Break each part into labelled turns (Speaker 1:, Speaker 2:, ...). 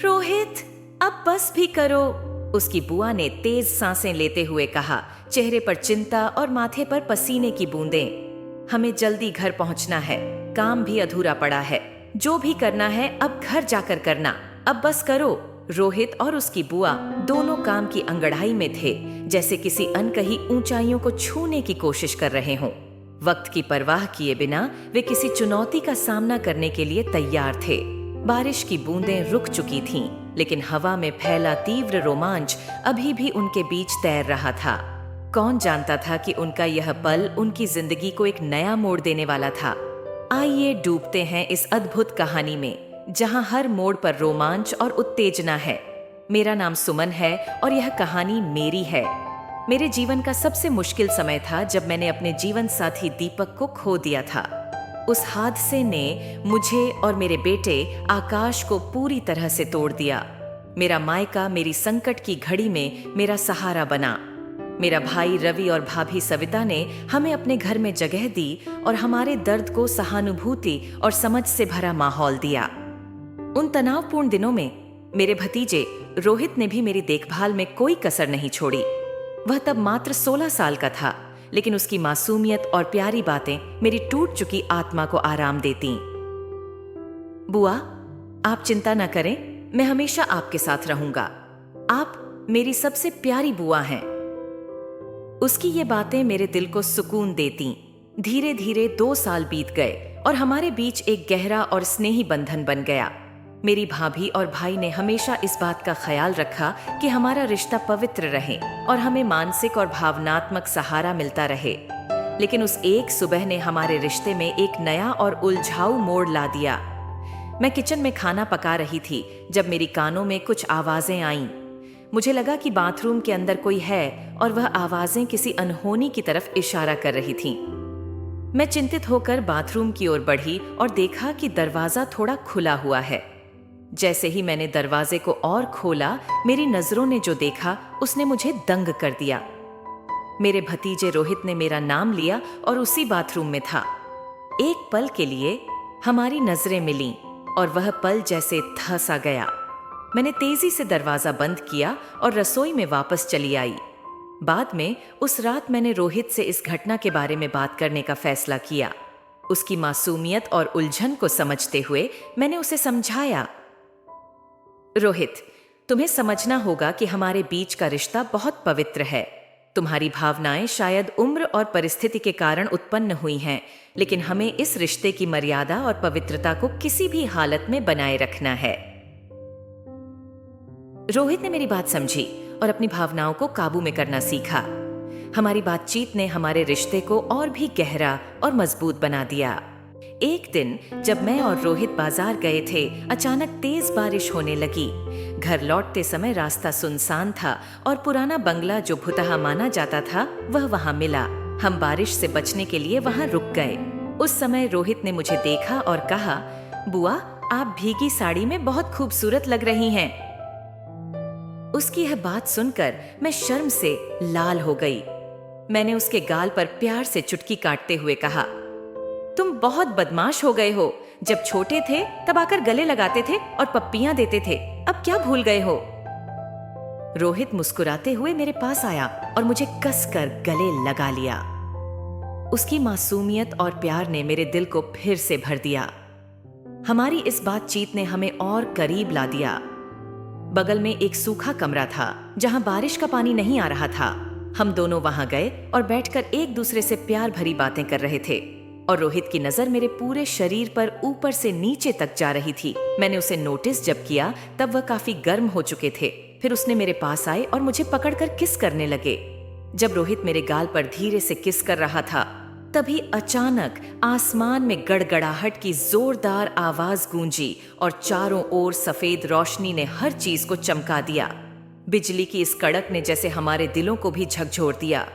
Speaker 1: रोहित, अब बस भी करो, उसकी बुआ ने तेज सांसें लेते हुए कहा, चेहरे पर चिंता और माथे पर पसीने की बूंदें। हमें जल्दी घर पहुंचना है, काम भी अधूरा पड़ा है। जो भी करना है अब घर जाकर करना, अब बस करो। रोहित और उसकी बुआ दोनों काम की अंगड़ाई में थे, जैसे किसी अनकही ऊंचाइयों को छूने की कोशिश कर रहे हों। वक्त की परवाह किए बिना वे किसी चुनौती का सामना करने के लिए तैयार थे। बारिश की बूंदें रुक चुकी थीं, लेकिन हवा में फैला तीव्र रोमांच अभी भी उनके बीच तैर रहा था। कौन जानता था कि उनका यह पल उनकी जिंदगी को एक नया मोड़ देने वाला था। आइए डूबते हैं इस अद्भुत कहानी में, जहां हर मोड़ पर रोमांच और उत्तेजना है। मेरा नाम सुमन है और यह कहानी मेरी है। मेरे जीवन का सबसे मुश्किल समय था जब मैंने अपने जीवन साथी दीपक को खो दिया था। उस हादसे ने मुझे और मेरे बेटे आकाश को पूरी तरह से तोड़ दिया। मेरा मायका मेरी संकट की घड़ी में मेरा सहारा बना। मेरा भाई रवि और भाभी सविता ने हमें अपने घर में जगह दी और हमारे दर्द को सहानुभूति और समझ से भरा माहौल दिया। उन तनावपूर्ण दिनों में मेरे भतीजे रोहित ने भी मेरी देखभाल में कोई कसर नहीं छोड़ी। वह तब मात्र 16 साल का था, लेकिन उसकी मासूमियत और प्यारी बातें मेरी टूट चुकी आत्मा को आराम देती। बुआ, आप चिंता न करें, मैं हमेशा आपके साथ रहूंगा। आप मेरी सबसे प्यारी बुआ हैं। उसकी ये बातें मेरे दिल को सुकून देती। धीरे धीरे 2 साल बीत गए और हमारे बीच एक गहरा और स्नेही बंधन बन गया। मेरी भाभी और भाई ने हमेशा इस बात का ख्याल रखा कि हमारा रिश्ता पवित्र रहे और हमें मानसिक और भावनात्मक सहारा मिलता रहे। लेकिन उस एक सुबह ने हमारे रिश्ते में एक नया और उलझाऊ मोड़ ला दिया। मैं किचन में खाना पका रही थी जब मेरी कानों में कुछ आवाजें आईं। मुझे लगा कि बाथरूम के अंदर कोई है और वह आवाजें किसी अनहोनी की तरफ इशारा कर रही थीं। मैं चिंतित होकर बाथरूम की ओर बढ़ी और देखा कि दरवाजा थोड़ा खुला हुआ है। जैसे ही मैंने दरवाजे को और खोला, मेरी नजरों ने जो देखा उसने मुझे दंग कर दिया। मेरे भतीजे रोहित ने मेरा नाम लिया और उसी बाथरूम में था। एक पल के लिए हमारी नजरें मिलीं और वह पल जैसे धंसा गया। मैंने तेजी से दरवाजा बंद किया और रसोई में वापस चली आई। बाद में उस रात मैंने रोहित से इस घटना के बारे में बात करने का फैसला किया। उसकी मासूमियत और उलझन को समझते हुए मैंने उसे समझाया, रोहित, तुम्हें समझना होगा कि हमारे बीच का रिश्ता बहुत पवित्र है। तुम्हारी भावनाएं शायद उम्र और परिस्थिति के कारण उत्पन्न हुई हैं, लेकिन हमें इस रिश्ते की मर्यादा और पवित्रता को किसी भी हालत में बनाए रखना है। रोहित ने मेरी बात समझी और अपनी भावनाओं को काबू में करना सीखा। हमारी बातचीत ने हमारे रिश्ते को और भी गहरा और मजबूत बना दिया। एक दिन जब मैं और रोहित बाजार गए थे, अचानक तेज बारिश होने लगी। घर लौटते समय रास्ता सुनसान था और पुराना बंगला जो भुतहा माना जाता था वह वहां मिला। हम बारिश से बचने के लिए वहां रुक गए। उस समय रोहित ने मुझे देखा और कहा, बुआ, आप भीगी साड़ी में बहुत खूबसूरत लग रही हैं। उसकी यह बात सुनकर मैं शर्म से लाल हो गई। मैंने उसके गाल पर प्यार से चुटकी काटते हुए कहा, तुम बहुत बदमाश हो गए हो। जब छोटे थे तब आकर गले लगाते थे और पप्पियां देते थे, अब क्या भूल गए हो? रोहित मुस्कुराते हुए मेरे पास आया और मुझे कसकर गले लगा लिया। उसकी मासूमियत और प्यार ने मेरे दिल को फिर से भर दिया। हमारी इस बातचीत ने हमें और करीब ला दिया। बगल में एक सूखा कमरा था जहां बारिश का पानी नहीं आ रहा था। हम दोनों वहां गए और बैठकर एक दूसरे से प्यार भरी बातें कर रहे थे और रोहित की नजर मेरे पूरे शरीर पर ऊपर से नीचे तक जा रही थी। मैंने उसे नोटिस जब किया तब वह काफी गर्म हो चुके थे। फिर उसने मेरे पास आए और मुझे पकड़कर किस करने लगे। जब रोहित मेरे गाल पर धीरे से किस कर रहा था, तभी अचानक आसमान में गड़गड़ाहट की जोरदार आवाज गूंजी और चारों ओर सफेद रोशनी ने हर चीज को चमका दिया। बिजली की इस कड़क ने जैसे हमारे दिलों को भी झकझोर दिया।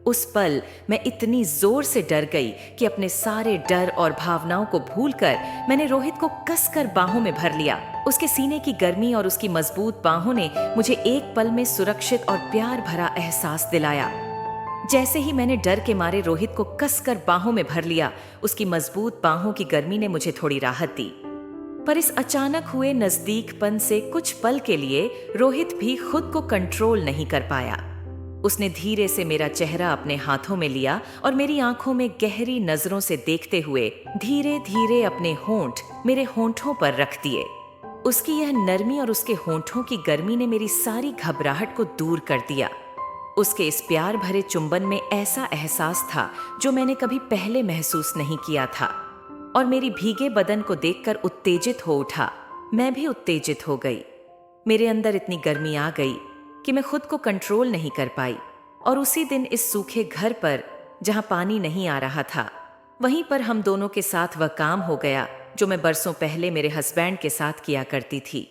Speaker 1: उस पल मैं इतनी जोर से डर गई कि अपने सारे डर और भावनाओं को भूलकर मैंने रोहित को कसकर बाहों में भर लिया। उसके सीने की गर्मी और उसकी मजबूत बाहों ने मुझे एक पल में सुरक्षित और प्यार भरा एहसास दिलाया। जैसे ही मैंने डर के मारे रोहित को कसकर बाहों में भर लिया, उसकी मजबूत बाहों की गर्मी ने मुझे थोड़ी राहत दी। पर इस अचानक हुए नजदीकपन से कुछ पल के लिए रोहित भी खुद को कंट्रोल नहीं कर पाया। उसने धीरे से मेरा चेहरा अपने हाथों में लिया और मेरी आंखों में गहरी नजरों से देखते हुए धीरे धीरे अपने होंठ मेरे होंठों पर रख दिए। उसकी यह नरमी और उसके होंठों की गर्मी ने मेरी सारी घबराहट को दूर कर दिया। उसके इस प्यार भरे चुंबन में ऐसा एहसास था जो मैंने कभी पहले महसूस नहीं किया था, और मेरी भीगे बदन को देखकर उत्तेजित हो उठा। मैं भी उत्तेजित हो गई। मेरे अंदर इतनी गर्मी आ गई कि मैं खुद को कंट्रोल नहीं कर पाई, और उसी दिन इस सूखे घर पर जहां पानी नहीं आ रहा था, वहीं पर हम दोनों के साथ वह काम हो गया जो मैं बरसों पहले मेरे हस्बैंड के साथ किया करती थी।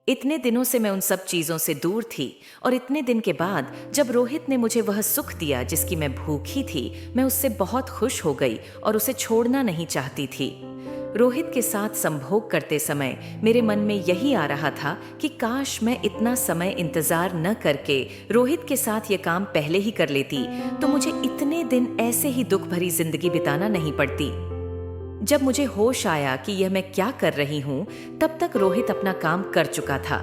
Speaker 1: इतने दिनों से मैं उन सब चीजों से दूर थी, और इतने दिन के बाद जब रोहित ने मुझे वह सुख दिया जिसकी मैं भूखी थी, मैं उससे बहुत खुश हो गई और उसे छोड़ना नहीं चाहती थी। रोहित के साथ संभोग करते समय मेरे मन में यही आ रहा था कि काश मैं इतना समय इंतजार न करके रोहित के साथ ये काम पहले ही कर लेती, तो मुझे इतने दिन ऐसे ही दुख भरी जिंदगी बिताना नहीं पड़ती। जब मुझे होश आया कि यह मैं क्या कर रही हूं, तब तक रोहित अपना काम कर चुका था।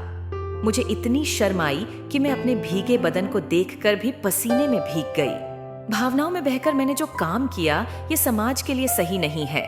Speaker 1: मुझे इतनी शर्म आई कि मैं अपने भीगे बदन को देखकर भी पसीने में भीग गई। भावनाओं में बहकर मैंने जो काम किया, ये समाज के लिए सही नहीं है।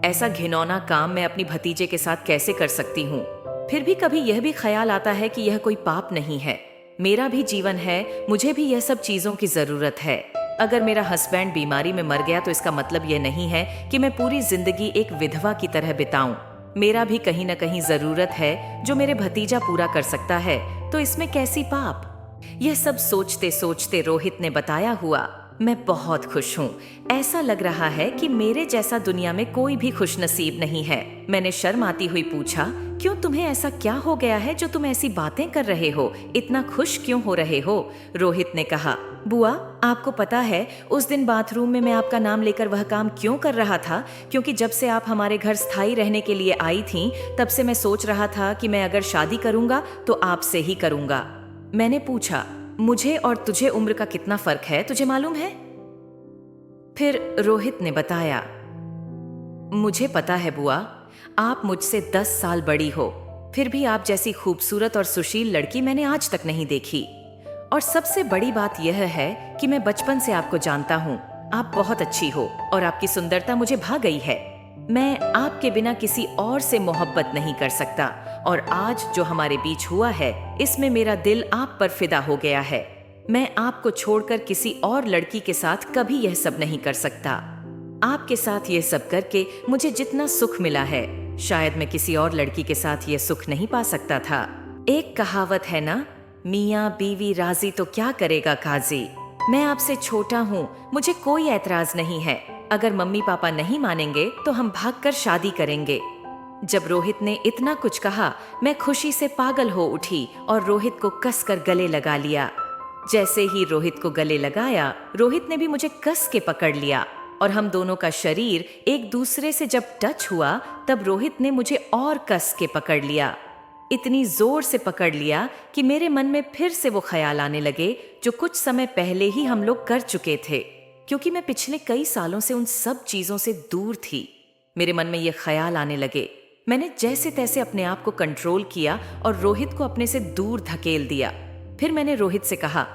Speaker 1: ऐसा घिनौना काम मैं अपनी भतीजे के साथ कैसे कर सकती हूँ? फिर भी कभी यह भी ख्याल आता है कि यह कोई पाप नहीं है। मेरा भी जीवन है, मुझे भी यह सब चीजों की जरूरत है। अगर मेरा हस्बैंड बीमारी में मर गया तो इसका मतलब यह नहीं है कि मैं पूरी जिंदगी एक विधवा की तरह बिताऊं। मेरा भी कहीं न कहीं जरूरत है जो मेरे भतीजा पूरा कर सकता है, तो इसमें कैसी पाप? यह सब सोचते सोचते रोहित ने बताया हुआ मैं बहुत खुश हूँ। ऐसा लग रहा है कि मेरे जैसा दुनिया में कोई भी खुश नसीब नहीं है। मैंने शर्माती हुई पूछा, क्यों, तुम्हें ऐसा क्या हो गया है जो तुम ऐसी बातें कर रहे हो? इतना खुश क्यों हो रहे हो? रोहित ने कहा, बुआ, आपको पता है उस दिन बाथरूम में मैं आपका नाम लेकर वह काम क्यों कर रहा था? क्योंकि जब से आप हमारे घर स्थायी रहने के लिए आई थीं, तब से मैं सोच रहा था कि मैं अगर शादी करूंगा तो आपसे ही करूंगा। मैंने पूछा, मुझे और तुझे उम्र का कितना फर्क है, तुझे मालूम है? फिर रोहित ने बताया, मुझे पता है बुआ, आप मुझसे 10 साल बड़ी हो, फिर भी आप जैसी खूबसूरत और सुशील लड़की मैंने आज तक नहीं देखी। और सबसे बड़ी बात यह है कि मैं बचपन से आपको जानता हूँ। आप बहुत अच्छी हो और आपकी सुंदरता मुझे भा गई है। मैं आपके बिना किसी और से मोहब्बत नहीं कर सकता, और आज जो हमारे बीच हुआ है, इसमें मेरा दिल आप पर फिदा हो गया है। मैं आपको छोड़कर किसी और लड़की के साथ कभी यह सब नहीं कर सकता। आपके साथ यह सब करके मुझे जितना सुख मिला है, शायद मैं किसी और लड़की के साथ यह सुख नहीं पा सकता था। एक कहावत है ना, मियाँ बीवी राजी तो क्या करेगा काजी। मैं आपसे छोटा हूँ, मुझे कोई ऐतराज नहीं है। अगर मम्मी पापा नहीं मानेंगे तो हम भागकर शादी करेंगे। जब रोहित ने इतना कुछ कहा, मैं खुशी से पागल हो उठी और रोहित को कसकर गले लगा लिया। जैसे ही रोहित को गले लगाया, रोहित ने भी मुझे कस के पकड़ लिया, और हम दोनों का शरीर एक दूसरे से जब टच हुआ, तब रोहित ने मुझे और कस के पकड़ लिया। इतनी जोर से पकड़ लिया कि मेरे मन में फिर से वो ख्याल आने लगे जो कुछ समय पहले ही हम लोग कर चुके थे। क्योंकि मैं पिछले कई सालों से उन सब चीजों से दूर थी, मेरे मन में ये ख्याल आने लगे। मैंने जैसे तैसे अपने आप को कंट्रोल किया और रोहित को अपने से दूर धकेल दिया। फिर मैंने रोहित से कहा,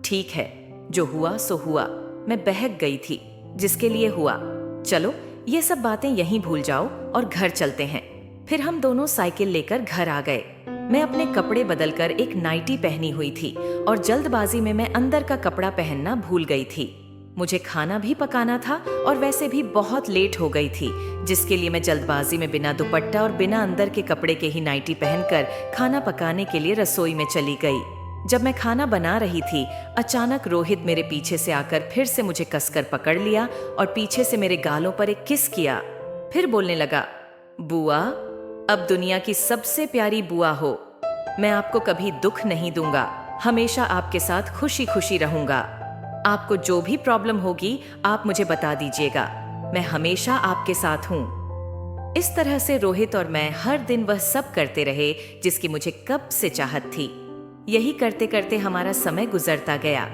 Speaker 1: ठीक है, जो हुआ सो हुआ, मैं बहक गई थी, जिसके लिए हुआ। चलो ये सब बातें यहीं भूल जाओ और घर चलते हैं। फिर हम दोनों साइकिल लेकर घर आ गए। मैं अपने कपड़े बदलकर एक नाइटी पहनी हुई थी, और जल्दबाजी में मैं अंदर का कपड़ा पहनना भूल गई थी। मुझे खाना भी पकाना था और वैसे भी बहुत लेट हो गई थी, जिसके लिए मैं जल्दबाजी में बिना दुपट्टा और बिना अंदर के कपड़े के ही नाइटी पहनकर खाना पकाने के लिए रसोई में चली गई। जब मैं खाना बना रही थी, अचानक रोहित मेरे पीछे से आकर फिर से मुझे कसकर पकड़ लिया और पीछे से मेरे गालों पर एक किस किया। फिर बोलने लगा, बुआ, अब दुनिया की सबसे प्यारी बुआ हो। मैं आपको कभी दुख नहीं दूंगा, हमेशा आपके साथ खुशी खुशी रहूंगा। आपको जो भी प्रॉब्लम होगी आप मुझे बता दीजिएगा, मैं हमेशा आपके साथ हूं। इस तरह से रोहित और मैं हर दिन वह सब करते रहे जिसकी मुझे कब से चाहत थी। यही करते करते हमारा समय गुजरता गया।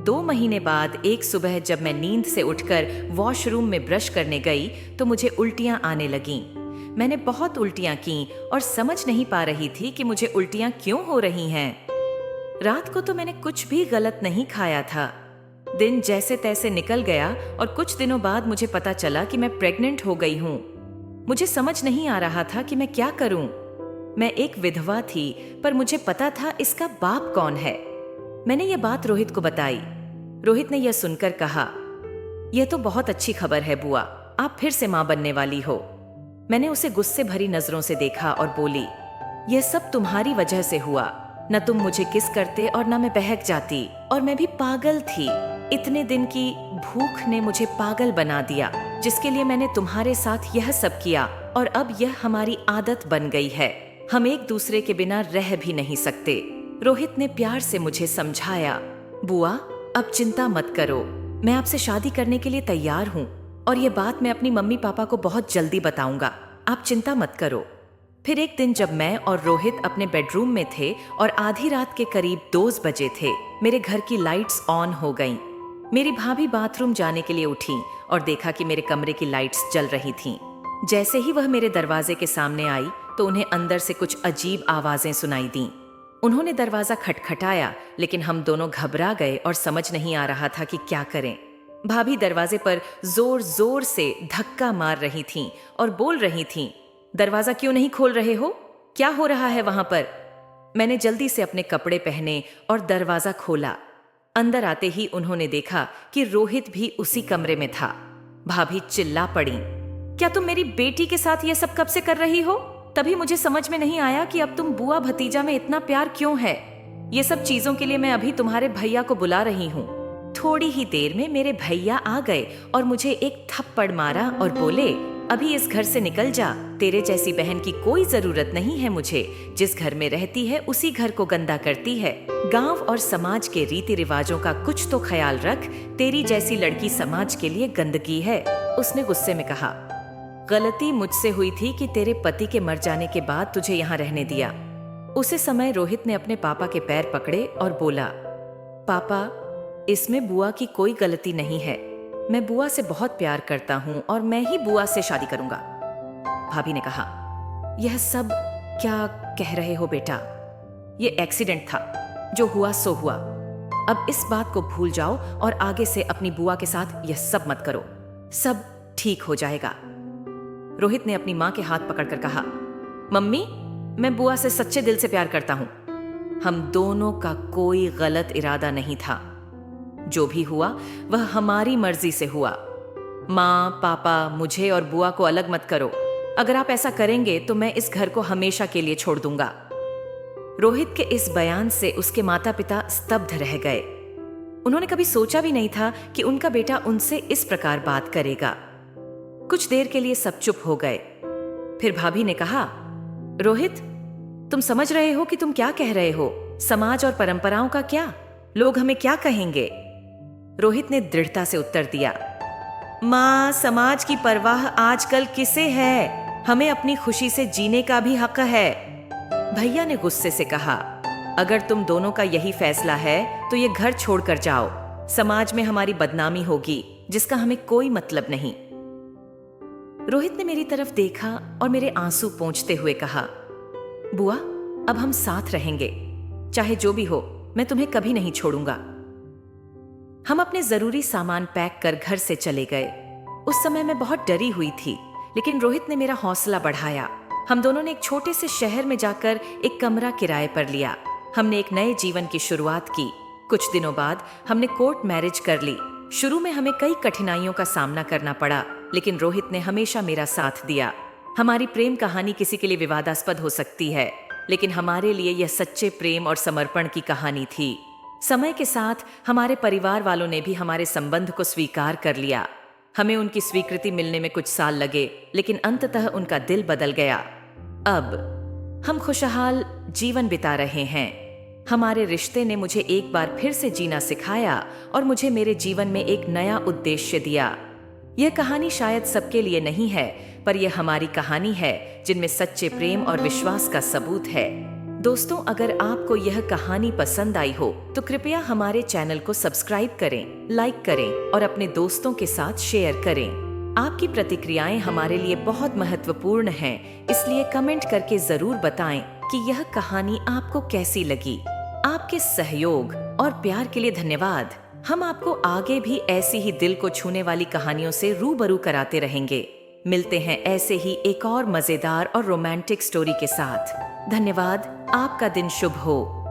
Speaker 1: 2 महीने बाद एक सुबह जब मैं नींद से उठकर वॉशरूम में ब्रश करने गई तो मुझे उल्टियां आने लगीं। मैंने बहुत उल्टियां की और समझ नहीं पा रही थी कि मुझे उल्टियां क्यों हो रही हैं। रात को तो मैंने कुछ भी गलत नहीं खाया था। दिन जैसे तैसे निकल गया और कुछ दिनों बाद मुझे पता चला कि मैं प्रेग्नेंट हो गई हूँ। मुझे समझ नहीं आ रहा था कि मैं क्या करूं। मैं एक विधवा थी, पर मुझे पता था इसका बाप कौन है। मैंने ये बात रोहित को बताई। रोहित ने यह सुनकर कहा, यह तो बहुत अच्छी खबर है बुआ, आप फिर से मां बनने वाली हो। मैंने उसे गुस्से भरी नजरों से देखा और बोली, यह सब तुम्हारी वजह से हुआ। न तुम मुझे किस करते और न मैं बहक जाती, और मैं भी पागल थी। इतने दिन की भूख ने मुझे पागल बना दिया, जिसके लिए मैंने तुम्हारे साथ यह सब किया, और अब यह हमारी आदत बन गई है। हम एक दूसरे के बिना रह भी नहीं सकते। रोहित ने प्यार से मुझे समझाया, बुआ अब चिंता मत करो, मैं आपसे शादी करने के लिए तैयार हूँ, और ये बात मैं अपनी मम्मी पापा को बहुत जल्दी बताऊंगा। आप चिंता मत करो। फिर एक दिन जब मैं और रोहित अपने बेडरूम में थे और आधी रात के करीब 2 बजे थे, मेरे घर की लाइट्स ऑन हो गईं। मेरी भाभी बाथरूम जाने के लिए उठी और देखा कि मेरे कमरे की लाइट्स जल रही थीं। जैसे ही वह मेरे दरवाजे के सामने आई तो उन्हें अंदर से कुछ अजीब आवाजें सुनाई दीं। उन्होंने दरवाजा खटखटाया, लेकिन हम दोनों घबरा गए और समझ नहीं आ रहा था कि क्या करें। भाभी दरवाजे पर जोर जोर से धक्का मार रही थीं और बोल रही थीं, दरवाजा क्यों नहीं खोल रहे हो? क्या हो रहा है वहां पर? मैंने जल्दी से अपने कपड़े पहने और दरवाजा खोला। अंदर आते ही उन्होंने देखा कि रोहित भी उसी कमरे में था। भाभी चिल्ला पड़ी, क्या तुम मेरी बेटी के साथ ये सब कब से कर रही हो? तभी मुझे समझ में नहीं आया कि अब तुम बुआ भतीजा में इतना प्यार क्यों है। ये सब चीजों के लिए मैं अभी तुम्हारे भैया को बुला रही हूँ। थोड़ी ही देर में मेरे भैया आ गए और मुझे एक थप्पड़ मारा और बोले, अभी इस घर से निकल जा, तेरे जैसी बहन की कोई जरूरत नहीं है मुझे। जिस घर में रहती है उसी घर को गंदा करती है। गांव और समाज के रीति रिवाजों का कुछ तो ख्याल रख, तेरी जैसी लड़की समाज के लिए गंदगी है। उसने गुस्से में कहा, गलती मुझसे हुई थी कि तेरे पति के मर जाने के बाद तुझे यहाँ रहने दिया। उसी समय रोहित ने अपने पापा के पैर पकड़े और बोला, पापा इसमें बुआ की कोई गलती नहीं है। मैं बुआ से बहुत प्यार करता हूँ और मैं ही बुआ से शादी करूंगा। भाभी ने कहा, यह सब क्या कह रहे हो बेटा? ये एक्सीडेंट था, जो हुआ सो हुआ। अब इस बात को भूल जाओ और आगे से अपनी बुआ के साथ यह सब मत करो। सब ठीक हो जाएगा। रोहित ने अपनी मां के हाथ पकड़कर कहा, मम्मी मैं बुआ से सच्चे दिल से प्यार करता हूं। हम दोनों का कोई गलत इरादा नहीं था। जो भी हुआ वह हमारी मर्जी से हुआ। मां पापा मुझे और बुआ को अलग मत करो। अगर आप ऐसा करेंगे तो मैं इस घर को हमेशा के लिए छोड़ दूंगा। रोहित के इस बयान से उसके माता पिता स्तब्ध रह गए। उन्होंने कभी सोचा भी नहीं था कि उनका बेटा उनसे इस प्रकार बात करेगा। कुछ देर के लिए सब चुप हो गए। फिर भाभी ने कहा, रोहित तुम समझ रहे हो कि तुम क्या कह रहे हो? समाज और परंपराओं का क्या? लोग हमें क्या कहेंगे? रोहित ने दृढ़ता से उत्तर दिया, मां समाज की परवाह आजकल किसे है? हमें अपनी खुशी से जीने का भी हक है। भैया ने गुस्से से कहा, अगर तुम दोनों का यही फैसला है तो ये घर छोड़कर जाओ। समाज में हमारी बदनामी होगी, जिसका हमें कोई मतलब नहीं। रोहित ने मेरी तरफ देखा और मेरे आंसू पोंछते हुए कहा, बुआ अब हम साथ रहेंगे, चाहे जो भी हो मैं तुम्हें कभी नहीं छोड़ूंगा। हम अपने जरूरी सामान पैक कर घर से चले गए। उस समय मैं बहुत डरी हुई थी, लेकिन रोहित ने मेरा हौसला बढ़ाया। हम दोनों ने एक छोटे से शहर में जाकर एक कमरा किराए पर लिया। हमने एक नए जीवन की शुरुआत की। कुछ दिनों बाद हमने कोर्ट मैरिज कर ली। शुरू में हमें कई कठिनाइयों का सामना करना पड़ा, लेकिन रोहित ने हमेशा मेरा साथ दिया। हमारी प्रेम कहानी किसी के लिए विवादास्पद हो सकती है, लेकिन हमारे लिए यह सच्चे प्रेम और समर्पण की कहानी थी। समय के साथ हमारे परिवार वालों ने भी हमारे संबंध को स्वीकार कर लिया। हमें उनकी स्वीकृति मिलने में कुछ साल लगे, लेकिन अंततः उनका दिल बदल गया। अब हम खुशहाल जीवन बिता रहे हैं। हमारे रिश्ते ने मुझे एक बार फिर से जीना सिखाया और मुझे मेरे जीवन में एक नया उद्देश्य दिया। यह कहानी शायद सबके लिए नहीं है, पर यह हमारी कहानी है जिनमें सच्चे प्रेम और विश्वास का सबूत है। दोस्तों, अगर आपको यह कहानी पसंद आई हो तो कृपया हमारे चैनल को सब्सक्राइब करें, लाइक करें और अपने दोस्तों के साथ शेयर करें। आपकी प्रतिक्रियाएं हमारे लिए बहुत महत्वपूर्ण हैं, इसलिए कमेंट करके जरूर बताएं कि यह कहानी आपको कैसी लगी। आपके सहयोग और प्यार के लिए धन्यवाद। हम आपको आगे भी ऐसी ही दिल को छूने वाली कहानियों से रूबरू कराते रहेंगे। मिलते हैं ऐसे ही एक और मजेदार और रोमांटिक स्टोरी के साथ। धन्यवाद। आपका दिन शुभ हो।